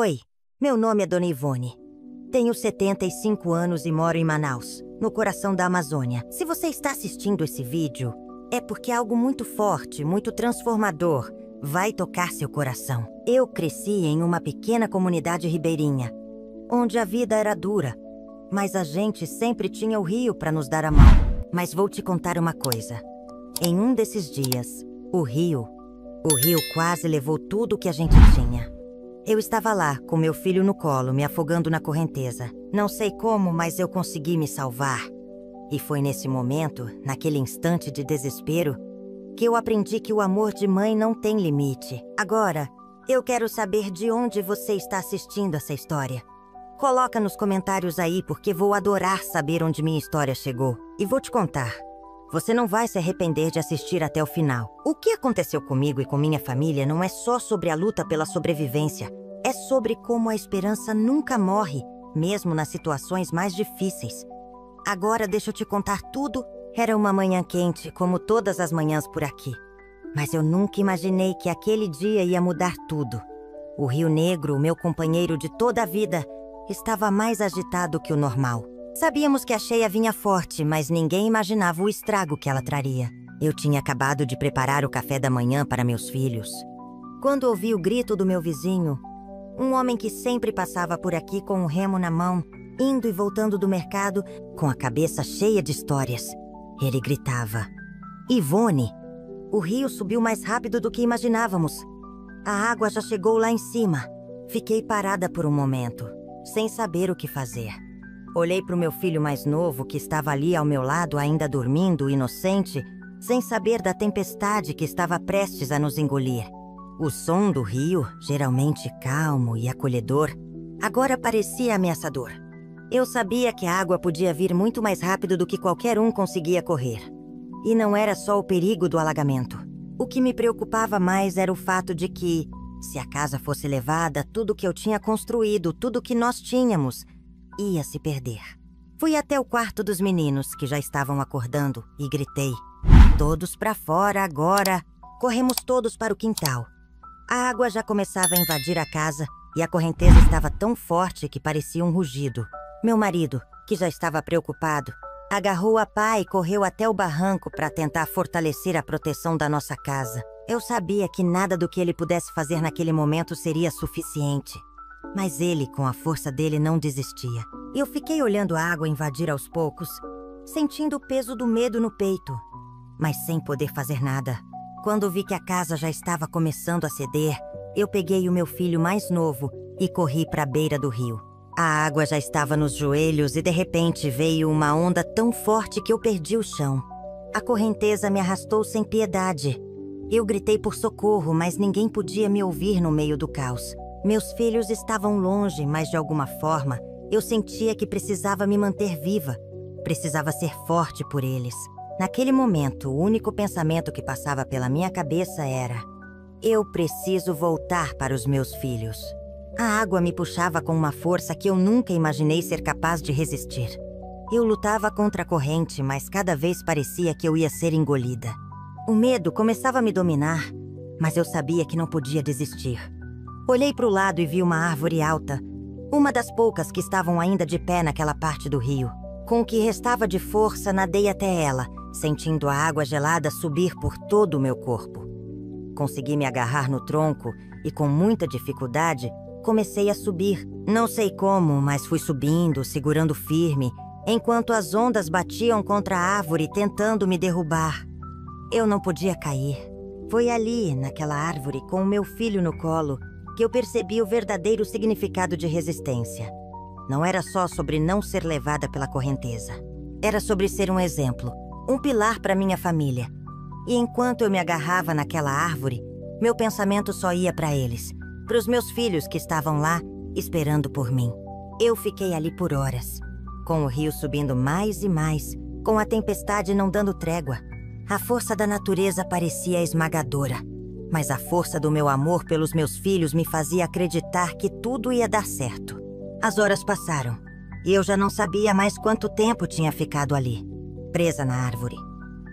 Oi, meu nome é Dona Ivone. Tenho 75 anos e moro em Manaus, no coração da Amazônia. Se você está assistindo esse vídeo, é porque algo muito forte, muito transformador, vai tocar seu coração. Eu cresci em uma pequena comunidade ribeirinha, onde a vida era dura, mas a gente sempre tinha o rio para nos dar a mão. Mas vou te contar uma coisa. Em um desses dias, o rio quase levou tudo que a gente tinha. Eu estava lá, com meu filho no colo, me afogando na correnteza. Não sei como, mas eu consegui me salvar. E foi nesse momento, naquele instante de desespero, que eu aprendi que o amor de mãe não tem limite. Agora, eu quero saber de onde você está assistindo essa história. Coloca nos comentários aí, porque vou adorar saber onde minha história chegou. E vou te contar. Você não vai se arrepender de assistir até o final. O que aconteceu comigo e com minha família não é só sobre a luta pela sobrevivência. É sobre como a esperança nunca morre, mesmo nas situações mais difíceis. Agora deixa eu te contar tudo. Era uma manhã quente, como todas as manhãs por aqui. Mas eu nunca imaginei que aquele dia ia mudar tudo. O Rio Negro, meu companheiro de toda a vida, estava mais agitado que o normal. Sabíamos que a cheia vinha forte, mas ninguém imaginava o estrago que ela traria. Eu tinha acabado de preparar o café da manhã para meus filhos, quando ouvi o grito do meu vizinho, um homem que sempre passava por aqui com um remo na mão, indo e voltando do mercado, com a cabeça cheia de histórias. Ele gritava: Ivone, o rio subiu mais rápido do que imaginávamos. A água já chegou lá em cima. Fiquei parada por um momento, sem saber o que fazer. Olhei para o meu filho mais novo, que estava ali ao meu lado, ainda dormindo, inocente, sem saber da tempestade que estava prestes a nos engolir. O som do rio, geralmente calmo e acolhedor, agora parecia ameaçador. Eu sabia que a água podia vir muito mais rápido do que qualquer um conseguia correr. E não era só o perigo do alagamento. O que me preocupava mais era o fato de que, se a casa fosse levada, tudo que eu tinha construído, tudo que nós tínhamos, ia se perder. Fui até o quarto dos meninos, que já estavam acordando, e gritei: todos pra fora agora! Corremos todos para o quintal. A água já começava a invadir a casa e a correnteza estava tão forte que parecia um rugido. Meu marido, que já estava preocupado, agarrou a pá e correu até o barranco para tentar fortalecer a proteção da nossa casa. Eu sabia que nada do que ele pudesse fazer naquele momento seria suficiente. Mas ele, com a força dele, não desistia. Eu fiquei olhando a água invadir aos poucos, sentindo o peso do medo no peito, mas sem poder fazer nada. Quando vi que a casa já estava começando a ceder, eu peguei o meu filho mais novo e corri para a beira do rio. A água já estava nos joelhos e de repente veio uma onda tão forte que eu perdi o chão. A correnteza me arrastou sem piedade. Eu gritei por socorro, mas ninguém podia me ouvir no meio do caos. Meus filhos estavam longe, mas de alguma forma, eu sentia que precisava me manter viva. Precisava ser forte por eles. Naquele momento, o único pensamento que passava pela minha cabeça era: eu preciso voltar para os meus filhos. A água me puxava com uma força que eu nunca imaginei ser capaz de resistir. Eu lutava contra a corrente, mas cada vez parecia que eu ia ser engolida. O medo começava a me dominar, mas eu sabia que não podia desistir. Olhei para o lado e vi uma árvore alta, uma das poucas que estavam ainda de pé naquela parte do rio. Com o que restava de força, nadei até ela, sentindo a água gelada subir por todo o meu corpo. Consegui me agarrar no tronco e, com muita dificuldade, comecei a subir. Não sei como, mas fui subindo, segurando firme, enquanto as ondas batiam contra a árvore tentando me derrubar. Eu não podia cair. Foi ali, naquela árvore, com o meu filho no colo, que eu percebi o verdadeiro significado de resistência. Não era só sobre não ser levada pela correnteza. Era sobre ser um exemplo, um pilar para minha família. E enquanto eu me agarrava naquela árvore, meu pensamento só ia para eles, para os meus filhos que estavam lá, esperando por mim. Eu fiquei ali por horas, com o rio subindo mais e mais, com a tempestade não dando trégua. A força da natureza parecia esmagadora, mas a força do meu amor pelos meus filhos me fazia acreditar que tudo ia dar certo. As horas passaram, e eu já não sabia mais quanto tempo tinha ficado ali, presa na árvore.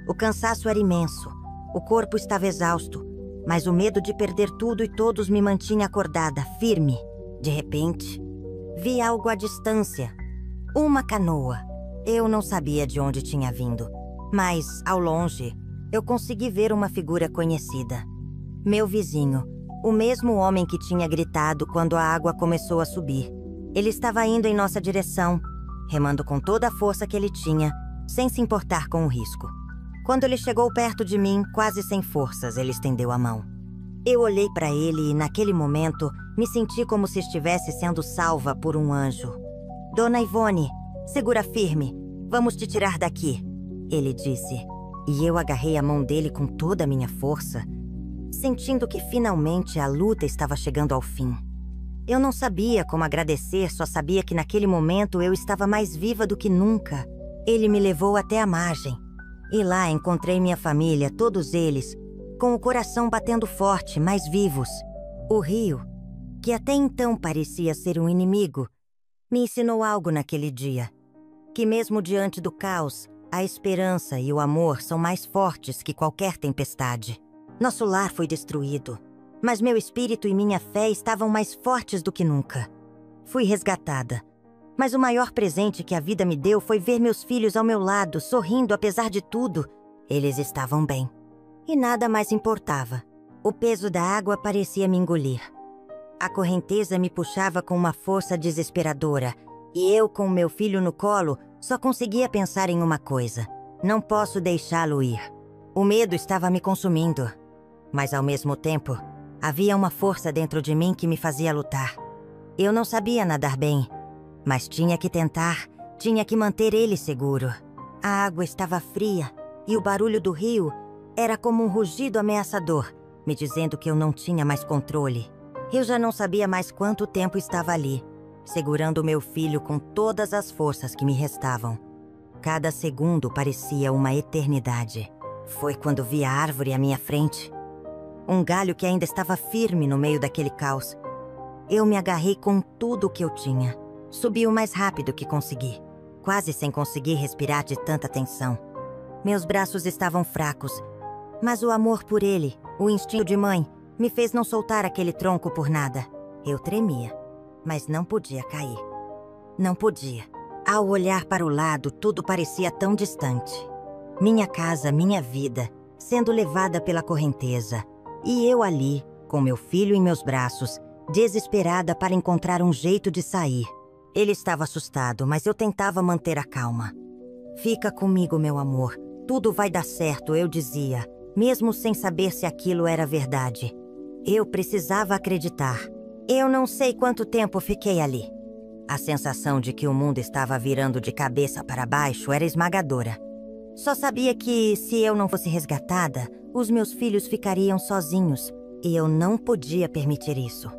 O cansaço era imenso, o corpo estava exausto, mas o medo de perder tudo e todos me mantinha acordada, firme. De repente, vi algo à distância. Uma canoa. Eu não sabia de onde tinha vindo, mas, ao longe, eu consegui ver uma figura conhecida. Meu vizinho, o mesmo homem que tinha gritado quando a água começou a subir. Ele estava indo em nossa direção, remando com toda a força que ele tinha, sem se importar com o risco. Quando ele chegou perto de mim, quase sem forças, ele estendeu a mão. Eu olhei para ele e, naquele momento, me senti como se estivesse sendo salva por um anjo. Dona Ivone, segura firme. Vamos te tirar daqui, ele disse. E eu agarrei a mão dele com toda a minha força, sentindo que finalmente a luta estava chegando ao fim. Eu não sabia como agradecer, só sabia que naquele momento eu estava mais viva do que nunca. Ele me levou até a margem. E lá encontrei minha família, todos eles, com o coração batendo forte, mais vivos. O rio, que até então parecia ser um inimigo, me ensinou algo naquele dia. Que mesmo diante do caos, a esperança e o amor são mais fortes que qualquer tempestade. Nosso lar foi destruído, mas meu espírito e minha fé estavam mais fortes do que nunca. Fui resgatada, mas o maior presente que a vida me deu foi ver meus filhos ao meu lado, sorrindo apesar de tudo. Eles estavam bem. E nada mais importava. O peso da água parecia me engolir. A correnteza me puxava com uma força desesperadora, e eu, com meu filho no colo, só conseguia pensar em uma coisa: não posso deixá-lo ir. O medo estava me consumindo, mas ao mesmo tempo, havia uma força dentro de mim que me fazia lutar. Eu não sabia nadar bem, mas tinha que tentar, tinha que manter ele seguro. A água estava fria e o barulho do rio era como um rugido ameaçador, me dizendo que eu não tinha mais controle. Eu já não sabia mais quanto tempo estava ali, segurando meu filho com todas as forças que me restavam. Cada segundo parecia uma eternidade. Foi quando vi a árvore à minha frente. Um galho que ainda estava firme no meio daquele caos. Eu me agarrei com tudo o que eu tinha. Subi o mais rápido que consegui, quase sem conseguir respirar de tanta tensão. Meus braços estavam fracos, mas o amor por ele, o instinto de mãe, me fez não soltar aquele tronco por nada. Eu tremia, mas não podia cair. Não podia. Ao olhar para o lado, tudo parecia tão distante. Minha casa, minha vida, sendo levada pela correnteza. E eu ali, com meu filho em meus braços, desesperada para encontrar um jeito de sair. Ele estava assustado, mas eu tentava manter a calma. Fica comigo, meu amor. Tudo vai dar certo, eu dizia, mesmo sem saber se aquilo era verdade. Eu precisava acreditar. Eu não sei quanto tempo fiquei ali. A sensação de que o mundo estava virando de cabeça para baixo era esmagadora. Só sabia que, se eu não fosse resgatada, os meus filhos ficariam sozinhos, e eu não podia permitir isso.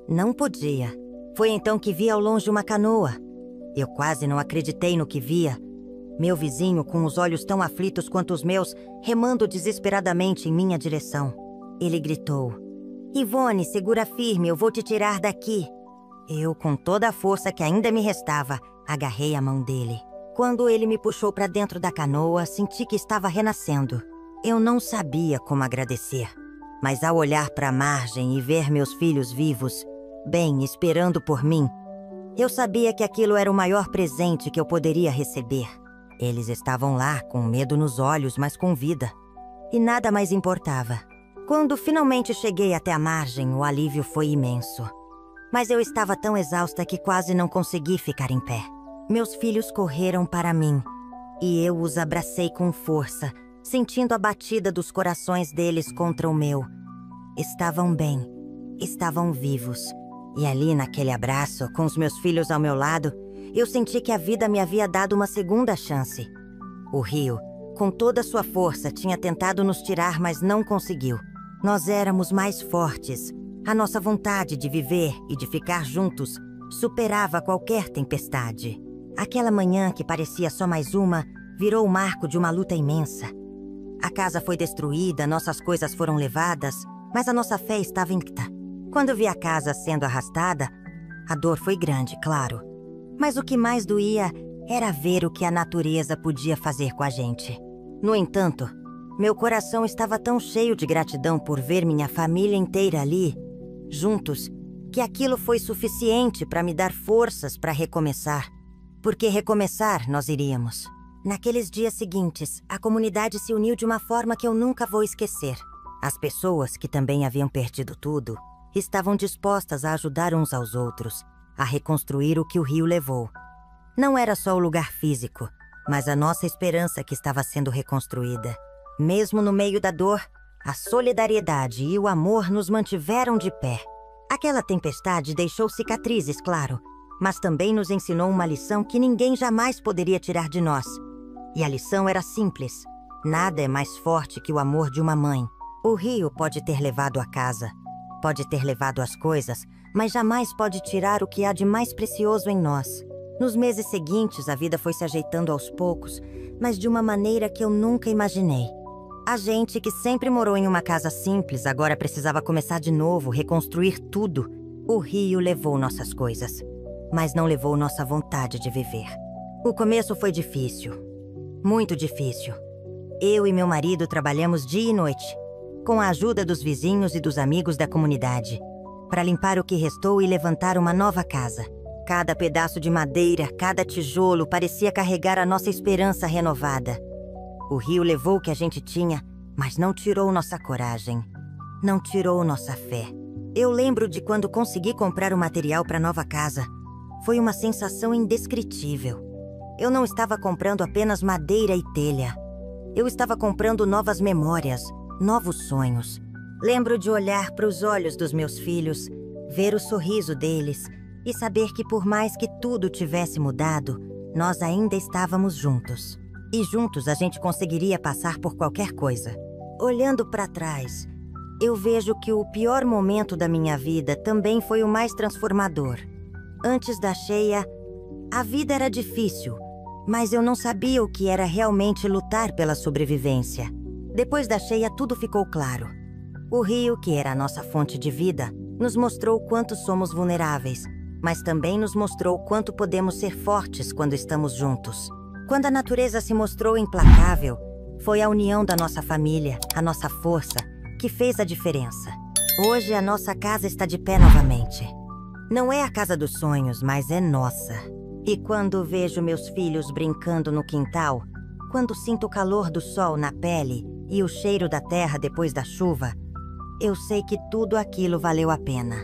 Não podia. Foi então que vi ao longe uma canoa. Eu quase não acreditei no que via. Meu vizinho, com os olhos tão aflitos quanto os meus, remando desesperadamente em minha direção. Ele gritou: "Ivone, segura firme, eu vou te tirar daqui." Eu, com toda a força que ainda me restava, agarrei a mão dele. Quando ele me puxou para dentro da canoa, senti que estava renascendo. Eu não sabia como agradecer, mas ao olhar para a margem e ver meus filhos vivos, bem, esperando por mim, eu sabia que aquilo era o maior presente que eu poderia receber. Eles estavam lá, com medo nos olhos, mas com vida. E nada mais importava. Quando finalmente cheguei até a margem, o alívio foi imenso. Mas eu estava tão exausta que quase não consegui ficar em pé. Meus filhos correram para mim, e eu os abracei com força, sentindo a batida dos corações deles contra o meu. Estavam bem, estavam vivos. E ali, naquele abraço, com os meus filhos ao meu lado, eu senti que a vida me havia dado uma segunda chance. O rio, com toda a sua força, tinha tentado nos tirar, mas não conseguiu. Nós éramos mais fortes. A nossa vontade de viver e de ficar juntos superava qualquer tempestade. Aquela manhã, que parecia só mais uma, virou o marco de uma luta imensa. A casa foi destruída, nossas coisas foram levadas, mas a nossa fé estava intacta. Quando vi a casa sendo arrastada, a dor foi grande, claro. Mas o que mais doía era ver o que a natureza podia fazer com a gente. No entanto, meu coração estava tão cheio de gratidão por ver minha família inteira ali, juntos, que aquilo foi suficiente para me dar forças para recomeçar. Porque recomeçar nós iríamos. Naqueles dias seguintes, a comunidade se uniu de uma forma que eu nunca vou esquecer. As pessoas, que também haviam perdido tudo, estavam dispostas a ajudar uns aos outros, a reconstruir o que o rio levou. Não era só o lugar físico, mas a nossa esperança que estava sendo reconstruída. Mesmo no meio da dor, a solidariedade e o amor nos mantiveram de pé. Aquela tempestade deixou cicatrizes, claro, mas também nos ensinou uma lição que ninguém jamais poderia tirar de nós. E a lição era simples. Nada é mais forte que o amor de uma mãe. O rio pode ter levado a casa, pode ter levado as coisas, mas jamais pode tirar o que há de mais precioso em nós. Nos meses seguintes, a vida foi se ajeitando aos poucos, mas de uma maneira que eu nunca imaginei. A gente que sempre morou em uma casa simples agora precisava começar de novo, reconstruir tudo. O rio levou nossas coisas, mas não levou nossa vontade de viver. O começo foi difícil, muito difícil. Eu e meu marido trabalhamos dia e noite, com a ajuda dos vizinhos e dos amigos da comunidade, para limpar o que restou e levantar uma nova casa. Cada pedaço de madeira, cada tijolo parecia carregar a nossa esperança renovada. O rio levou o que a gente tinha, mas não tirou nossa coragem. Não tirou nossa fé. Eu lembro de quando consegui comprar o material para a nova casa. Foi uma sensação indescritível. Eu não estava comprando apenas madeira e telha. Eu estava comprando novas memórias, novos sonhos. Lembro de olhar para os olhos dos meus filhos, ver o sorriso deles e saber que por mais que tudo tivesse mudado, nós ainda estávamos juntos. E juntos a gente conseguiria passar por qualquer coisa. Olhando para trás, eu vejo que o pior momento da minha vida também foi o mais transformador. Antes da cheia, a vida era difícil, mas eu não sabia o que era realmente lutar pela sobrevivência. Depois da cheia, tudo ficou claro. O rio, que era a nossa fonte de vida, nos mostrou quanto somos vulneráveis, mas também nos mostrou quanto podemos ser fortes quando estamos juntos. Quando a natureza se mostrou implacável, foi a união da nossa família, a nossa força, que fez a diferença. Hoje a nossa casa está de pé novamente. Não é a casa dos sonhos, mas é nossa. E quando vejo meus filhos brincando no quintal, quando sinto o calor do sol na pele e o cheiro da terra depois da chuva, eu sei que tudo aquilo valeu a pena.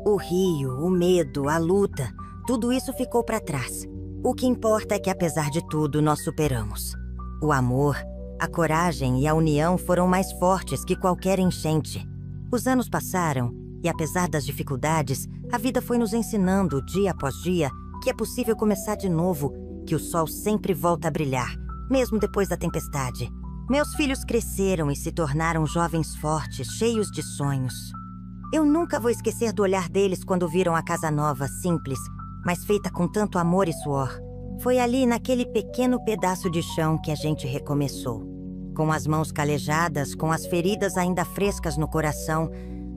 O rio, o medo, a luta, tudo isso ficou para trás. O que importa é que, apesar de tudo, nós superamos. O amor, a coragem e a união foram mais fortes que qualquer enchente. Os anos passaram e, apesar das dificuldades, a vida foi nos ensinando, dia após dia, que é possível começar de novo, que o sol sempre volta a brilhar, mesmo depois da tempestade. Meus filhos cresceram e se tornaram jovens fortes, cheios de sonhos. Eu nunca vou esquecer do olhar deles quando viram a casa nova, simples, mas feita com tanto amor e suor. Foi ali, naquele pequeno pedaço de chão, que a gente recomeçou. Com as mãos calejadas, com as feridas ainda frescas no coração,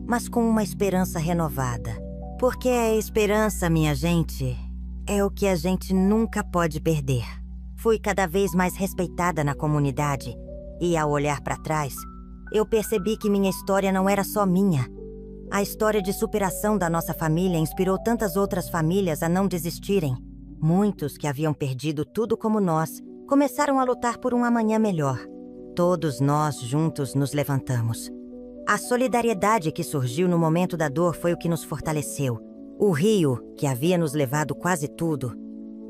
mas com uma esperança renovada. Porque a esperança, minha gente, é o que a gente nunca pode perder. Fui cada vez mais respeitada na comunidade, e ao olhar para trás, eu percebi que minha história não era só minha. A história de superação da nossa família inspirou tantas outras famílias a não desistirem. Muitos que haviam perdido tudo como nós, começaram a lutar por um amanhã melhor. Todos nós juntos nos levantamos. A solidariedade que surgiu no momento da dor foi o que nos fortaleceu. O rio, que havia nos levado quase tudo,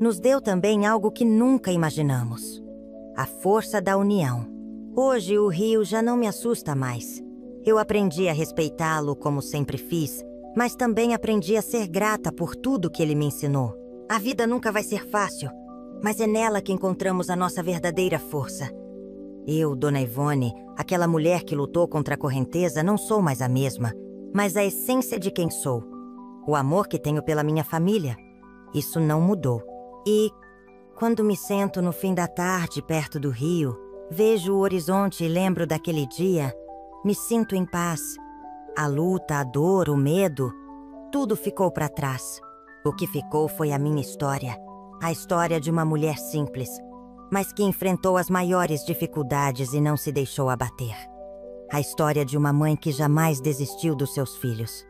nos deu também algo que nunca imaginamos: a força da união. Hoje o rio já não me assusta mais. Eu aprendi a respeitá-lo como sempre fiz, mas também aprendi a ser grata por tudo que ele me ensinou. A vida nunca vai ser fácil, mas é nela que encontramos a nossa verdadeira força. Eu, Dona Ivone, aquela mulher que lutou contra a correnteza, não sou mais a mesma, mas a essência de quem sou. O amor que tenho pela minha família, isso não mudou. E quando me sento no fim da tarde perto do rio, vejo o horizonte e lembro daquele dia, me sinto em paz. A luta, a dor, o medo, tudo ficou para trás. O que ficou foi a minha história. A história de uma mulher simples, mas que enfrentou as maiores dificuldades e não se deixou abater. A história de uma mãe que jamais desistiu dos seus filhos.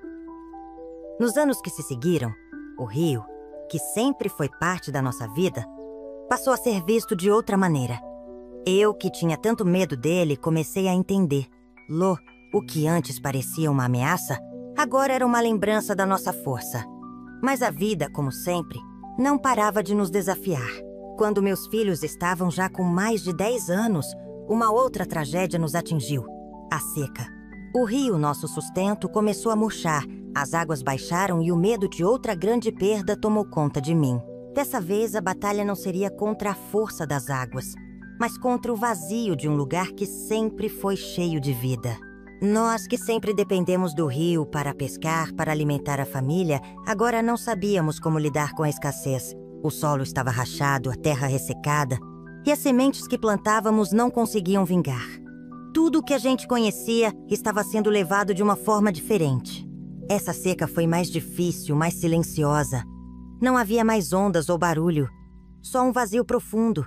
Nos anos que se seguiram, o rio, que sempre foi parte da nossa vida, passou a ser visto de outra maneira. Eu, que tinha tanto medo dele, comecei a entender. O que antes parecia uma ameaça, agora era uma lembrança da nossa força. Mas a vida, como sempre, não parava de nos desafiar. Quando meus filhos estavam já com mais de 10 anos, uma outra tragédia nos atingiu: a seca. O rio, nosso sustento, começou a murchar, as águas baixaram e o medo de outra grande perda tomou conta de mim. Dessa vez, a batalha não seria contra a força das águas, mas contra o vazio de um lugar que sempre foi cheio de vida. Nós, que sempre dependemos do rio para pescar, para alimentar a família, agora não sabíamos como lidar com a escassez. O solo estava rachado, a terra ressecada, e as sementes que plantávamos não conseguiam vingar. Tudo o que a gente conhecia estava sendo levado de uma forma diferente. Essa seca foi mais difícil, mais silenciosa. Não havia mais ondas ou barulho, só um vazio profundo.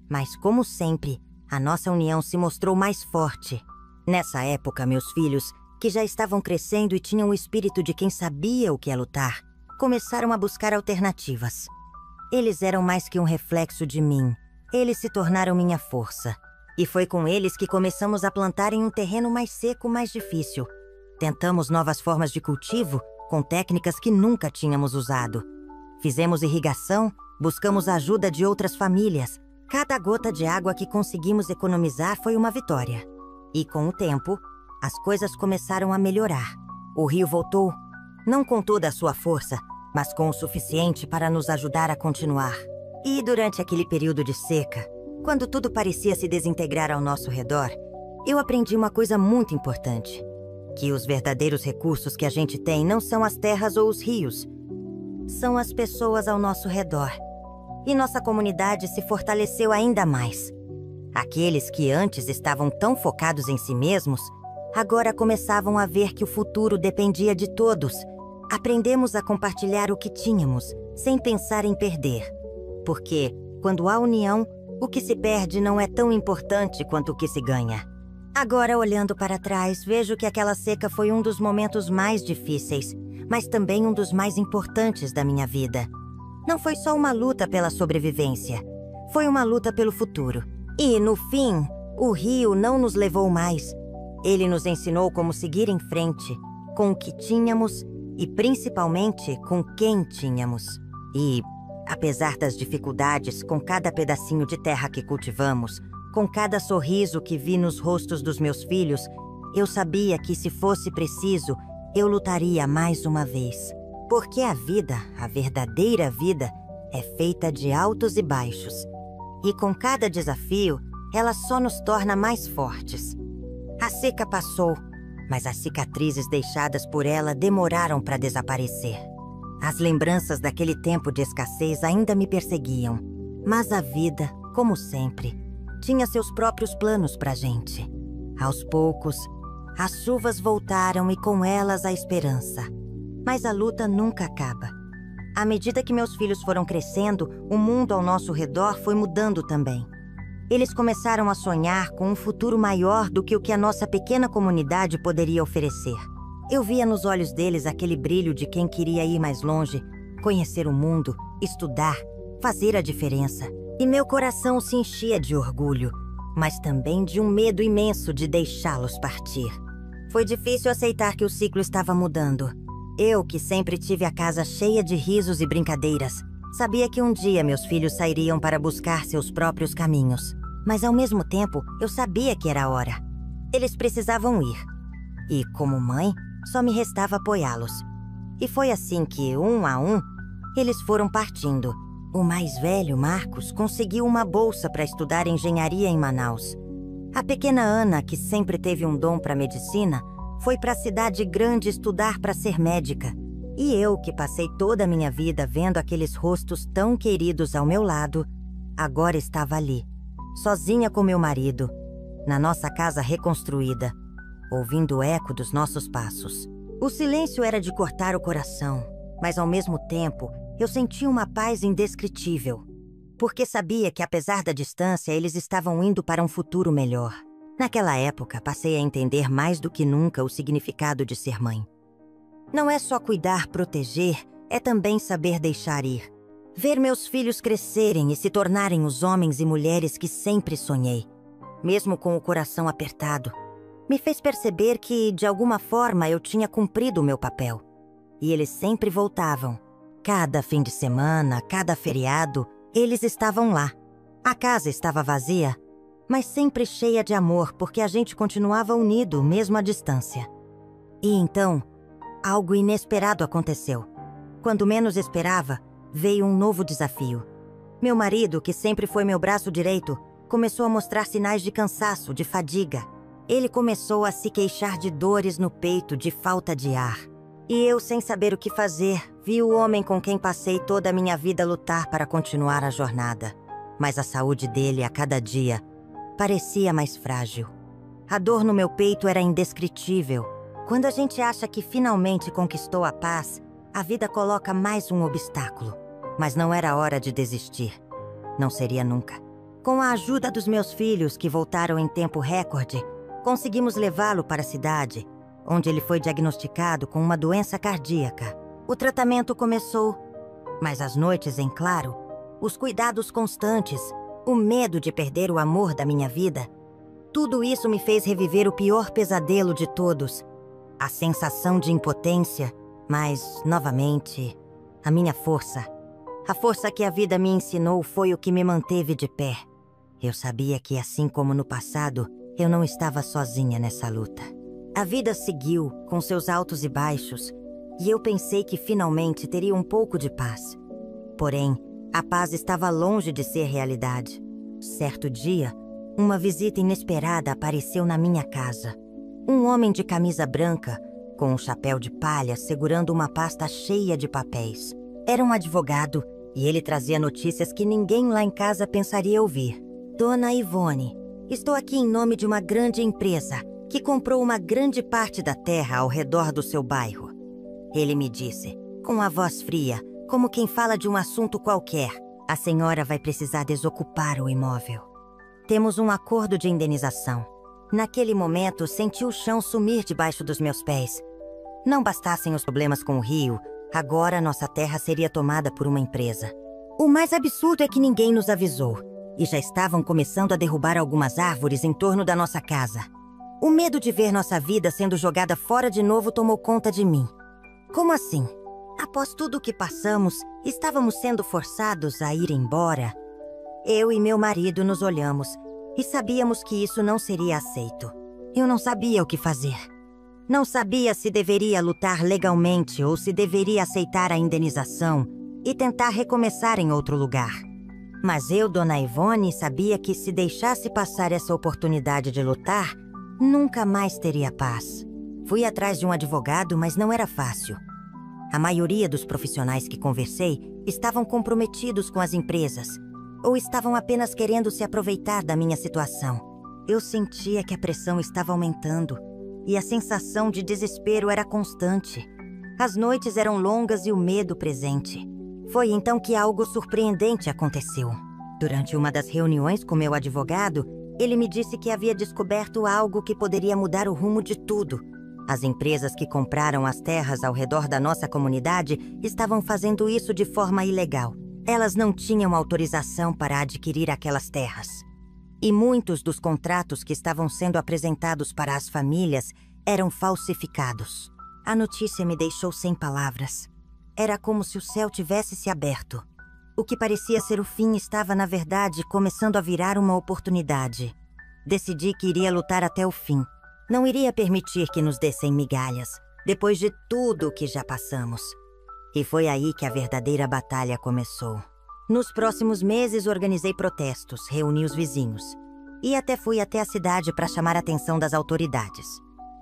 Mas, como sempre, a nossa união se mostrou mais forte. Nessa época, meus filhos, que já estavam crescendo e tinham o espírito de quem sabia o que é lutar, começaram a buscar alternativas. Eles eram mais que um reflexo de mim. Eles se tornaram minha força. E foi com eles que começamos a plantar em um terreno mais seco, mais difícil. Tentamos novas formas de cultivo, com técnicas que nunca tínhamos usado. Fizemos irrigação, buscamos a ajuda de outras famílias. Cada gota de água que conseguimos economizar foi uma vitória. E com o tempo, as coisas começaram a melhorar. O rio voltou, não com toda a sua força, mas com o suficiente para nos ajudar a continuar. E durante aquele período de seca, quando tudo parecia se desintegrar ao nosso redor, eu aprendi uma coisa muito importante: que os verdadeiros recursos que a gente tem não são as terras ou os rios, são as pessoas ao nosso redor. E nossa comunidade se fortaleceu ainda mais. Aqueles que antes estavam tão focados em si mesmos, agora começavam a ver que o futuro dependia de todos. Aprendemos a compartilhar o que tínhamos, sem pensar em perder. Porque, quando há união, o que se perde não é tão importante quanto o que se ganha. Agora, olhando para trás, vejo que aquela seca foi um dos momentos mais difíceis, mas também um dos mais importantes da minha vida. Não foi só uma luta pela sobrevivência, foi uma luta pelo futuro. E, no fim, o rio não nos levou mais. Ele nos ensinou como seguir em frente, com o que tínhamos e, principalmente, com quem tínhamos. E, apesar das dificuldades, com cada pedacinho de terra que cultivamos, com cada sorriso que vi nos rostos dos meus filhos, eu sabia que, se fosse preciso, eu lutaria mais uma vez. Porque a vida, a verdadeira vida, é feita de altos e baixos. E com cada desafio, ela só nos torna mais fortes. A seca passou, mas as cicatrizes deixadas por ela demoraram para desaparecer. As lembranças daquele tempo de escassez ainda me perseguiam, mas a vida, como sempre, tinha seus próprios planos para a gente. Aos poucos, as chuvas voltaram e com elas a esperança. Mas a luta nunca acaba. À medida que meus filhos foram crescendo, o mundo ao nosso redor foi mudando também. Eles começaram a sonhar com um futuro maior do que o que a nossa pequena comunidade poderia oferecer. Eu via nos olhos deles aquele brilho de quem queria ir mais longe, conhecer o mundo, estudar, fazer a diferença. E meu coração se enchia de orgulho, mas também de um medo imenso de deixá-los partir. Foi difícil aceitar que o ciclo estava mudando. Eu, que sempre tive a casa cheia de risos e brincadeiras, sabia que um dia meus filhos sairiam para buscar seus próprios caminhos. Mas, ao mesmo tempo, eu sabia que era a hora. Eles precisavam ir. E, como mãe, só me restava apoiá-los. E foi assim que, um a um, eles foram partindo. O mais velho, Marcos, conseguiu uma bolsa para estudar engenharia em Manaus. A pequena Ana, que sempre teve um dom para medicina, foi para a cidade grande estudar para ser médica. E eu, que passei toda a minha vida vendo aqueles rostos tão queridos ao meu lado, agora estava ali, sozinha com meu marido, na nossa casa reconstruída, ouvindo o eco dos nossos passos. O silêncio era de cortar o coração, mas ao mesmo tempo eu sentia uma paz indescritível, porque sabia que, apesar da distância, eles estavam indo para um futuro melhor. Naquela época, passei a entender mais do que nunca o significado de ser mãe. Não é só cuidar, proteger, é também saber deixar ir. Ver meus filhos crescerem e se tornarem os homens e mulheres que sempre sonhei, mesmo com o coração apertado, me fez perceber que, de alguma forma, eu tinha cumprido o meu papel. E eles sempre voltavam. Cada fim de semana, cada feriado, eles estavam lá. A casa estava vazia, mas sempre cheia de amor, porque a gente continuava unido, mesmo à distância. E então, algo inesperado aconteceu. Quando menos esperava, veio um novo desafio. Meu marido, que sempre foi meu braço direito, começou a mostrar sinais de cansaço, de fadiga. Ele começou a se queixar de dores no peito, de falta de ar. E eu, sem saber o que fazer, vi o homem com quem passei toda a minha vida lutar para continuar a jornada. Mas a saúde dele, a cada dia, parecia mais frágil. A dor no meu peito era indescritível. Quando a gente acha que finalmente conquistou a paz, a vida coloca mais um obstáculo. Mas não era hora de desistir. Não seria nunca. Com a ajuda dos meus filhos, que voltaram em tempo recorde, conseguimos levá-lo para a cidade, onde ele foi diagnosticado com uma doença cardíaca. O tratamento começou, mas as noites em claro, os cuidados constantes, o medo de perder o amor da minha vida, tudo isso me fez reviver o pior pesadelo de todos, a sensação de impotência, mas, novamente, a minha força. A força que a vida me ensinou foi o que me manteve de pé. Eu sabia que, assim como no passado, eu não estava sozinha nessa luta. A vida seguiu, com seus altos e baixos, e eu pensei que finalmente teria um pouco de paz. Porém, a paz estava longe de ser realidade. Certo dia, uma visita inesperada apareceu na minha casa. Um homem de camisa branca, com um chapéu de palha, segurando uma pasta cheia de papéis. Era um advogado, e ele trazia notícias que ninguém lá em casa pensaria ouvir. Dona Ivone, estou aqui em nome de uma grande empresa que comprou uma grande parte da terra ao redor do seu bairro. Ele me disse, com a voz fria, como quem fala de um assunto qualquer. A senhora vai precisar desocupar o imóvel. Temos um acordo de indenização. Naquele momento, senti o chão sumir debaixo dos meus pés. Não bastassem os problemas com o rio, agora nossa terra seria tomada por uma empresa. O mais absurdo é que ninguém nos avisou, e já estavam começando a derrubar algumas árvores em torno da nossa casa. O medo de ver nossa vida sendo jogada fora de novo tomou conta de mim. Como assim? Após tudo o que passamos, estávamos sendo forçados a ir embora? Eu e meu marido nos olhamos e sabíamos que isso não seria aceito. Eu não sabia o que fazer. Não sabia se deveria lutar legalmente ou se deveria aceitar a indenização e tentar recomeçar em outro lugar. Mas eu, Dona Ivone, sabia que se deixasse passar essa oportunidade de lutar, nunca mais teria paz. Fui atrás de um advogado, mas não era fácil. A maioria dos profissionais que conversei estavam comprometidos com as empresas ou estavam apenas querendo se aproveitar da minha situação. Eu sentia que a pressão estava aumentando e a sensação de desespero era constante. As noites eram longas e o medo presente. Foi então que algo surpreendente aconteceu. Durante uma das reuniões com meu advogado, ele me disse que havia descoberto algo que poderia mudar o rumo de tudo. As empresas que compraram as terras ao redor da nossa comunidade estavam fazendo isso de forma ilegal. Elas não tinham autorização para adquirir aquelas terras. E muitos dos contratos que estavam sendo apresentados para as famílias eram falsificados. A notícia me deixou sem palavras. Era como se o céu tivesse se aberto. O que parecia ser o fim estava, na verdade, começando a virar uma oportunidade. Decidi que iria lutar até o fim. Não iria permitir que nos dessem migalhas, depois de tudo o que já passamos. E foi aí que a verdadeira batalha começou. Nos próximos meses, organizei protestos, reuni os vizinhos. E até fui até a cidade para chamar a atenção das autoridades.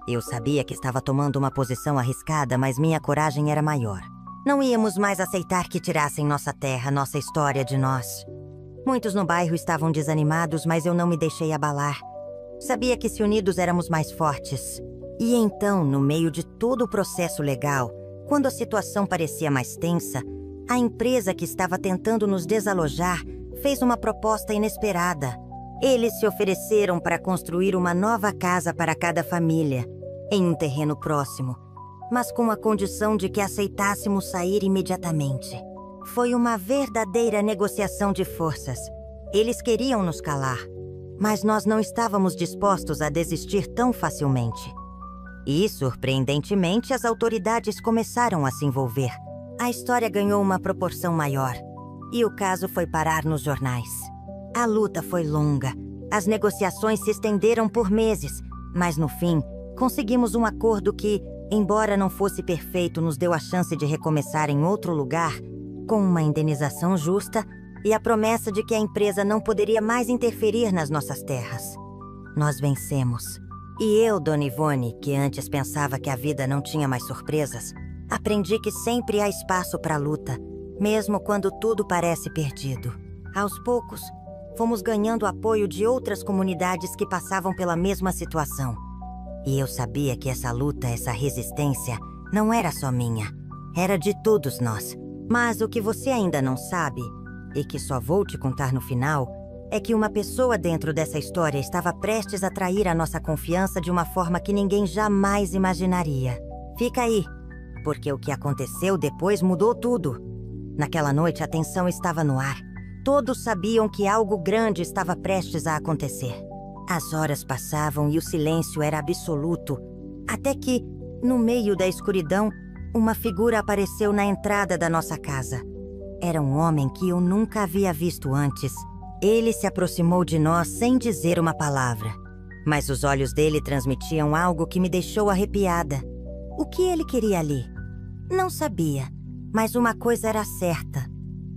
Eu sabia que estava tomando uma posição arriscada, mas minha coragem era maior. Não íamos mais aceitar que tirassem nossa terra, nossa história de nós. Muitos no bairro estavam desanimados, mas eu não me deixei abalar. Sabia que se unidos éramos mais fortes. E então, no meio de todo o processo legal, quando a situação parecia mais tensa, a empresa que estava tentando nos desalojar fez uma proposta inesperada. Eles se ofereceram para construir uma nova casa para cada família, em um terreno próximo. mas com a condição de que aceitássemos sair imediatamente. Foi uma verdadeira negociação de forças. Eles queriam nos calar, mas nós não estávamos dispostos a desistir tão facilmente. E, surpreendentemente, as autoridades começaram a se envolver. A história ganhou uma proporção maior, e o caso foi parar nos jornais. A luta foi longa, as negociações se estenderam por meses, mas no fim, conseguimos um acordo que, embora não fosse perfeito, nos deu a chance de recomeçar em outro lugar, com uma indenização justa e a promessa de que a empresa não poderia mais interferir nas nossas terras. Nós vencemos. E eu, Dona Ivone, que antes pensava que a vida não tinha mais surpresas, aprendi que sempre há espaço para a luta, mesmo quando tudo parece perdido. Aos poucos, fomos ganhando apoio de outras comunidades que passavam pela mesma situação. E eu sabia que essa luta, essa resistência, não era só minha. Era de todos nós. Mas o que você ainda não sabe, e que só vou te contar no final, é que uma pessoa dentro dessa história estava prestes a trair a nossa confiança de uma forma que ninguém jamais imaginaria. Fica aí, porque o que aconteceu depois mudou tudo. Naquela noite a tensão estava no ar. Todos sabiam que algo grande estava prestes a acontecer. As horas passavam e o silêncio era absoluto, até que, no meio da escuridão, uma figura apareceu na entrada da nossa casa. Era um homem que eu nunca havia visto antes. Ele se aproximou de nós sem dizer uma palavra, mas os olhos dele transmitiam algo que me deixou arrepiada. O que ele queria ali? Não sabia, mas uma coisa era certa.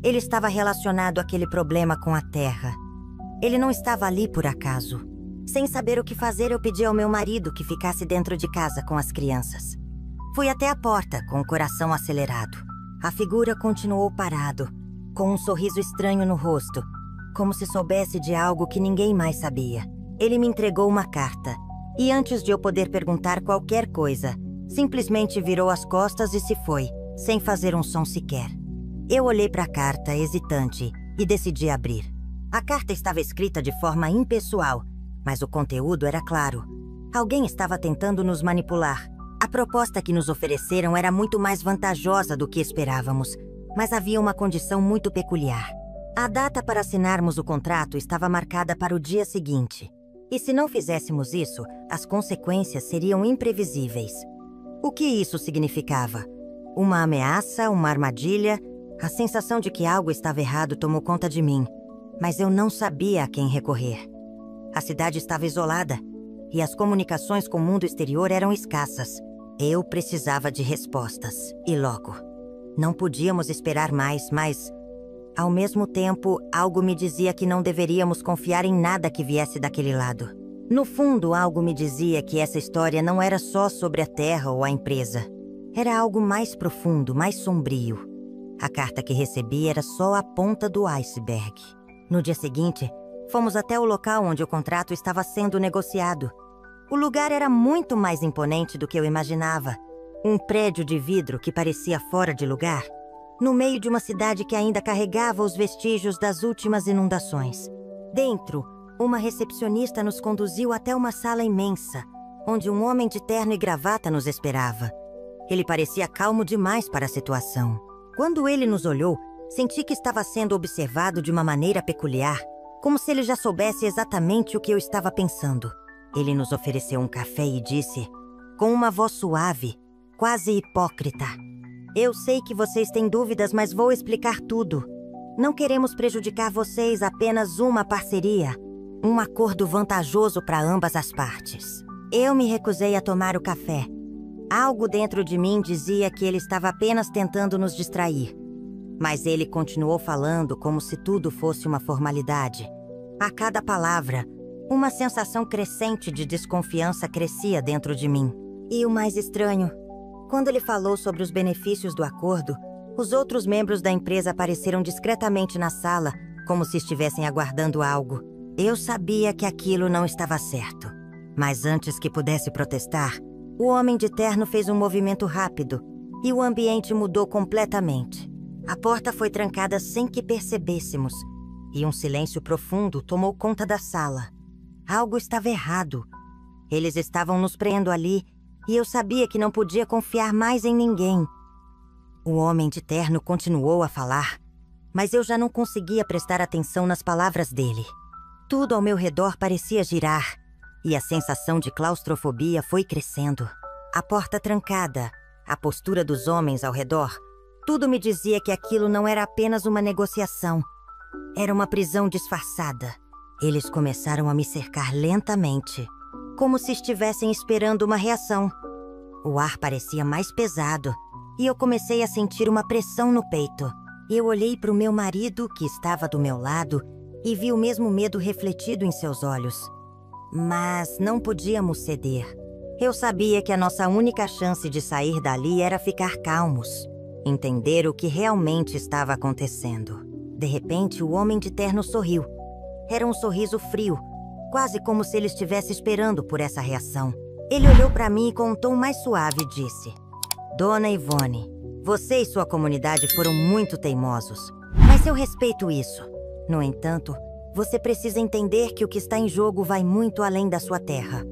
Ele estava relacionado àquele problema com a terra. Ele não estava ali por acaso. Sem saber o que fazer, eu pedi ao meu marido que ficasse dentro de casa com as crianças. Fui até a porta, com o coração acelerado. A figura continuou parado, com um sorriso estranho no rosto, como se soubesse de algo que ninguém mais sabia. Ele me entregou uma carta, e antes de eu poder perguntar qualquer coisa, simplesmente virou as costas e se foi, sem fazer um som sequer. Eu olhei para a carta, hesitante, e decidi abrir. A carta estava escrita de forma impessoal, mas o conteúdo era claro. Alguém estava tentando nos manipular. A proposta que nos ofereceram era muito mais vantajosa do que esperávamos, mas havia uma condição muito peculiar. A data para assinarmos o contrato estava marcada para o dia seguinte. E se não fizéssemos isso, as consequências seriam imprevisíveis. O que isso significava? Uma ameaça, uma armadilha? A sensação de que algo estava errado tomou conta de mim, mas eu não sabia a quem recorrer. A cidade estava isolada e as comunicações com o mundo exterior eram escassas. Eu precisava de respostas, e logo. Não podíamos esperar mais, mas, ao mesmo tempo, algo me dizia que não deveríamos confiar em nada que viesse daquele lado. No fundo, algo me dizia que essa história não era só sobre a terra ou a empresa. Era algo mais profundo, mais sombrio. A carta que recebi era só a ponta do iceberg. No dia seguinte, fomos até o local onde o contrato estava sendo negociado. O lugar era muito mais imponente do que eu imaginava. Um prédio de vidro que parecia fora de lugar, no meio de uma cidade que ainda carregava os vestígios das últimas inundações. Dentro, uma recepcionista nos conduziu até uma sala imensa, onde um homem de terno e gravata nos esperava. Ele parecia calmo demais para a situação. Quando ele nos olhou, senti que estava sendo observado de uma maneira peculiar, como se ele já soubesse exatamente o que eu estava pensando. Ele nos ofereceu um café e disse, com uma voz suave, quase hipócrita: "Eu sei que vocês têm dúvidas, mas vou explicar tudo. Não queremos prejudicar vocês, apenas uma parceria. Um acordo vantajoso para ambas as partes." Eu me recusei a tomar o café. Algo dentro de mim dizia que ele estava apenas tentando nos distrair. Mas ele continuou falando como se tudo fosse uma formalidade. A cada palavra, uma sensação crescente de desconfiança crescia dentro de mim. E o mais estranho, quando ele falou sobre os benefícios do acordo, os outros membros da empresa apareceram discretamente na sala, como se estivessem aguardando algo. Eu sabia que aquilo não estava certo. Mas antes que pudesse protestar, o homem de terno fez um movimento rápido e o ambiente mudou completamente. A porta foi trancada sem que percebêssemos e um silêncio profundo tomou conta da sala. Algo estava errado. Eles estavam nos prendendo ali e eu sabia que não podia confiar mais em ninguém. O homem de terno continuou a falar, mas eu já não conseguia prestar atenção nas palavras dele. Tudo ao meu redor parecia girar, e a sensação de claustrofobia foi crescendo. A porta trancada, a postura dos homens ao redor, tudo me dizia que aquilo não era apenas uma negociação. Era uma prisão disfarçada. Eles começaram a me cercar lentamente, como se estivessem esperando uma reação. O ar parecia mais pesado, e eu comecei a sentir uma pressão no peito. Eu olhei para o meu marido, que estava do meu lado, e vi o mesmo medo refletido em seus olhos. Mas não podíamos ceder. Eu sabia que a nossa única chance de sair dali era ficar calmos, entender o que realmente estava acontecendo. De repente, o homem de terno sorriu. Era um sorriso frio, quase como se ele estivesse esperando por essa reação. Ele olhou para mim e com um tom mais suave disse: Dona Yvonne, você e sua comunidade foram muito teimosos, mas eu respeito isso. No entanto, você precisa entender que o que está em jogo vai muito além da sua terra.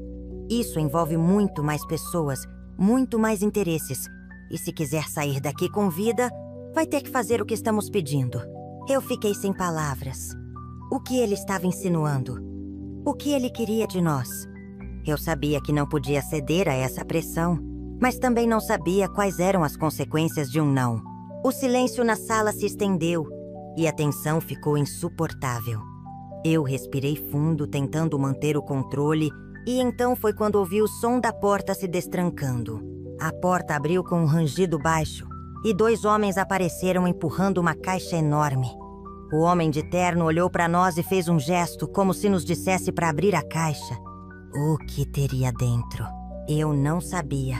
Isso envolve muito mais pessoas, muito mais interesses. E se quiser sair daqui com vida, vai ter que fazer o que estamos pedindo. Eu fiquei sem palavras. O que ele estava insinuando? O que ele queria de nós? Eu sabia que não podia ceder a essa pressão, mas também não sabia quais eram as consequências de um não. O silêncio na sala se estendeu e a tensão ficou insuportável. Eu respirei fundo, tentando manter o controle, e então foi quando ouvi o som da porta se destrancando. A porta abriu com um rangido baixo, e 2 homens apareceram empurrando uma caixa enorme. O homem de terno olhou para nós e fez um gesto como se nos dissesse para abrir a caixa. O que teria dentro? Eu não sabia,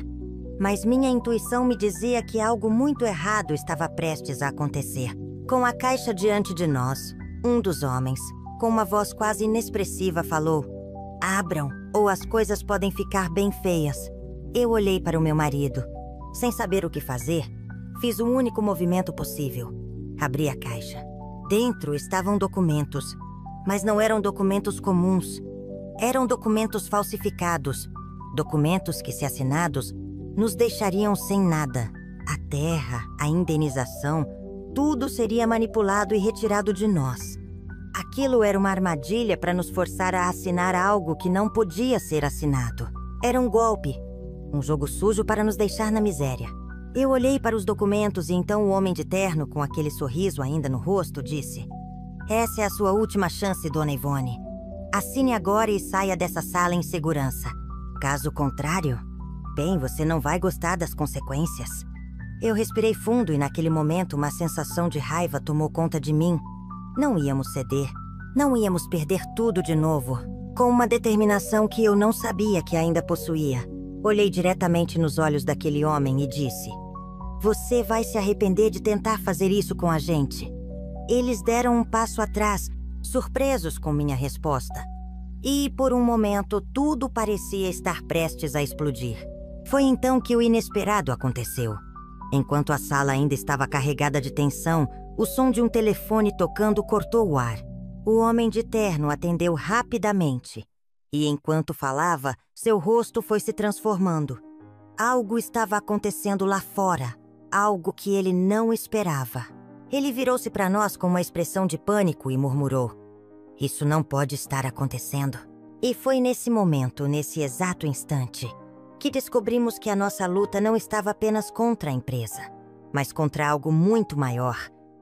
mas minha intuição me dizia que algo muito errado estava prestes a acontecer. Com a caixa diante de nós, um dos homens, com uma voz quase inexpressiva, falou: Abram, ou as coisas podem ficar bem feias. Eu olhei para o meu marido. Sem saber o que fazer, fiz o único movimento possível. Abri a caixa. Dentro estavam documentos, mas não eram documentos comuns. Eram documentos falsificados. Documentos que, se assinados, nos deixariam sem nada. A terra, a indenização, tudo seria manipulado e retirado de nós. Aquilo era uma armadilha para nos forçar a assinar algo que não podia ser assinado. Era um golpe, um jogo sujo para nos deixar na miséria. Eu olhei para os documentos e então o homem de terno, com aquele sorriso ainda no rosto, disse: Essa é a sua última chance, Dona Yvonne. Assine agora e saia dessa sala em segurança. Caso contrário, bem, você não vai gostar das consequências. Eu respirei fundo e naquele momento uma sensação de raiva tomou conta de mim. Não íamos ceder. Não íamos perder tudo de novo. Com uma determinação que eu não sabia que ainda possuía, olhei diretamente nos olhos daquele homem e disse: Você vai se arrepender de tentar fazer isso com a gente. Eles deram um passo atrás, surpresos com minha resposta. E, por um momento, tudo parecia estar prestes a explodir. Foi então que o inesperado aconteceu. Enquanto a sala ainda estava carregada de tensão, o som de um telefone tocando cortou o ar. O homem de terno atendeu rapidamente. E enquanto falava, seu rosto foi se transformando. Algo estava acontecendo lá fora. Algo que ele não esperava. Ele virou-se para nós com uma expressão de pânico e murmurou: Isso não pode estar acontecendo. E foi nesse momento, nesse exato instante, que descobrimos que a nossa luta não estava apenas contra a empresa, mas contra algo muito maior,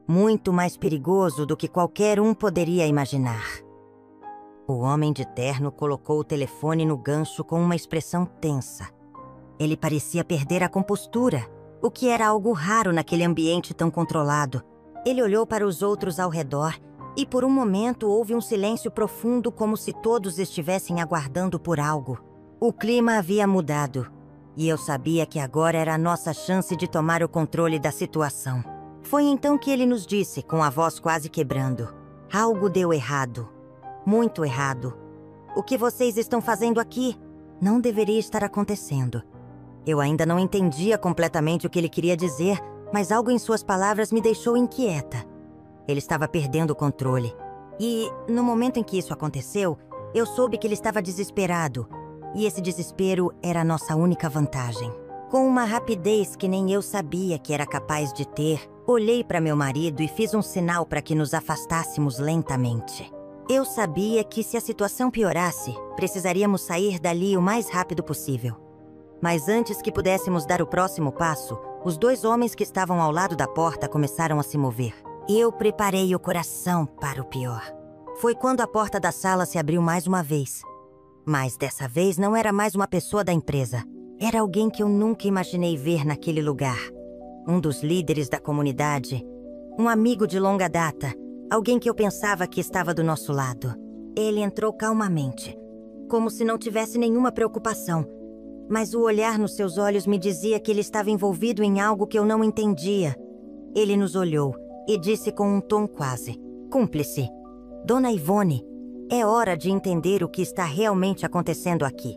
muito mais perigoso do que qualquer um poderia imaginar. O homem de terno colocou o telefone no gancho com uma expressão tensa. Ele parecia perder a compostura, o que era algo raro naquele ambiente tão controlado. Ele olhou para os outros ao redor e por um momento houve um silêncio profundo, como se todos estivessem aguardando por algo. O clima havia mudado e eu sabia que agora era a nossa chance de tomar o controle da situação. Foi então que ele nos disse, com a voz quase quebrando: Algo deu errado. Muito errado. O que vocês estão fazendo aqui não deveria estar acontecendo. Eu ainda não entendia completamente o que ele queria dizer, mas algo em suas palavras me deixou inquieta. Ele estava perdendo o controle. E, no momento em que isso aconteceu, eu soube que ele estava desesperado. e esse desespero era a nossa única vantagem. Com uma rapidez que nem eu sabia que era capaz de ter, olhei para meu marido e fiz um sinal para que nos afastássemos lentamente. Eu sabia que se a situação piorasse, precisaríamos sair dali o mais rápido possível. Mas antes que pudéssemos dar o próximo passo, os 2 homens que estavam ao lado da porta começaram a se mover. Eu preparei o coração para o pior. Foi quando a porta da sala se abriu mais uma vez. Mas dessa vez não era mais uma pessoa da empresa. Era alguém que eu nunca imaginei ver naquele lugar. Um dos líderes da comunidade. Um amigo de longa data. Alguém que eu pensava que estava do nosso lado. Ele entrou calmamente, como se não tivesse nenhuma preocupação. Mas o olhar nos seus olhos me dizia que ele estava envolvido em algo que eu não entendia. Ele nos olhou e disse com um tom quase cúmplice: Dona Ivone, é hora de entender o que está realmente acontecendo aqui.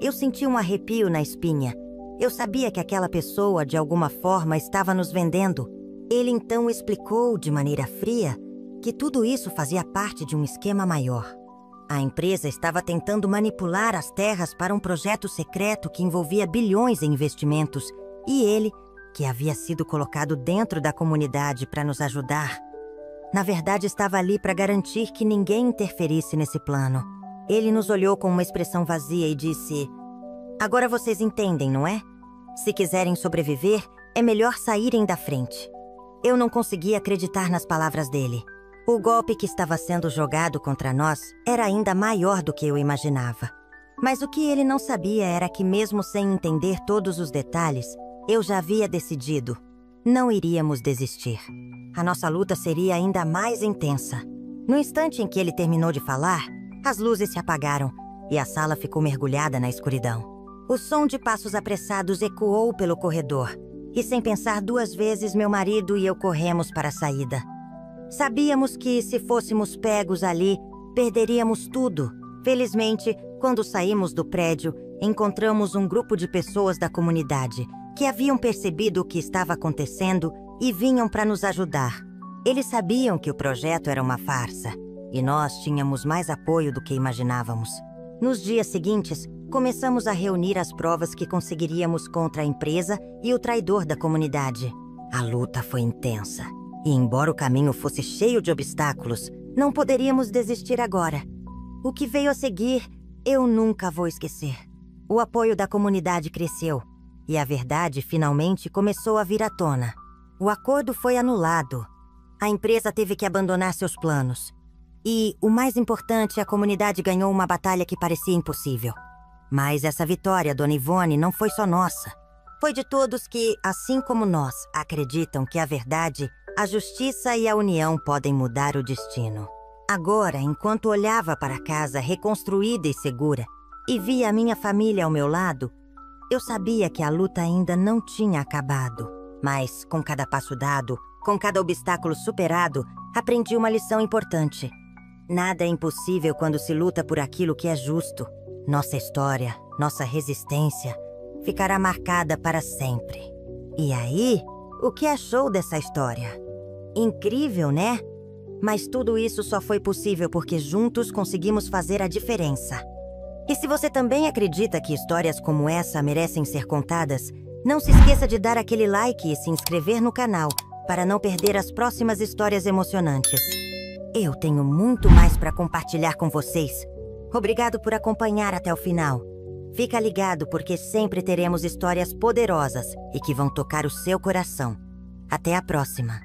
Eu senti um arrepio na espinha. Eu sabia que aquela pessoa, de alguma forma, estava nos vendendo. Ele então explicou de maneira fria que tudo isso fazia parte de um esquema maior. A empresa estava tentando manipular as terras para um projeto secreto que envolvia bilhões em investimentos, e ele, que havia sido colocado dentro da comunidade para nos ajudar, na verdade estava ali para garantir que ninguém interferisse nesse plano. Ele nos olhou com uma expressão vazia e disse: Agora vocês entendem, não é? Se quiserem sobreviver, é melhor saírem da frente. Eu não conseguia acreditar nas palavras dele. O golpe que estava sendo jogado contra nós era ainda maior do que eu imaginava. Mas o que ele não sabia era que, mesmo sem entender todos os detalhes, eu já havia decidido. Não iríamos desistir. A nossa luta seria ainda mais intensa. No instante em que ele terminou de falar, as luzes se apagaram e a sala ficou mergulhada na escuridão. O som de passos apressados ecoou pelo corredor e, sem pensar 2 vezes, meu marido e eu corremos para a saída. Sabíamos que, se fôssemos pegos ali, perderíamos tudo. Felizmente, quando saímos do prédio, encontramos um grupo de pessoas da comunidade que haviam percebido o que estava acontecendo e vinham para nos ajudar. Eles sabiam que o projeto era uma farsa e nós tínhamos mais apoio do que imaginávamos. Nos dias seguintes, começamos a reunir as provas que conseguiríamos contra a empresa e o traidor da comunidade. A luta foi intensa. E embora o caminho fosse cheio de obstáculos, não poderíamos desistir agora. O que veio a seguir, eu nunca vou esquecer. O apoio da comunidade cresceu, e a verdade finalmente começou a vir à tona. O acordo foi anulado. A empresa teve que abandonar seus planos. E, o mais importante, a comunidade ganhou uma batalha que parecia impossível. Mas essa vitória, Dona Ivone, não foi só nossa. Foi de todos que, assim como nós, acreditam que a verdade, a justiça e a união podem mudar o destino. Agora, enquanto olhava para a casa reconstruída e segura e via a minha família ao meu lado, eu sabia que a luta ainda não tinha acabado. Mas, com cada passo dado, com cada obstáculo superado, aprendi uma lição importante. Nada é impossível quando se luta por aquilo que é justo. Nossa história, nossa resistência, ficará marcada para sempre. E aí, o que achou dessa história? Incrível, né? Mas tudo isso só foi possível porque juntos conseguimos fazer a diferença. E se você também acredita que histórias como essa merecem ser contadas, não se esqueça de dar aquele like e se inscrever no canal para não perder as próximas histórias emocionantes. Eu tenho muito mais para compartilhar com vocês. Obrigado por acompanhar até o final. Fica ligado porque sempre teremos histórias poderosas e que vão tocar o seu coração. Até a próxima!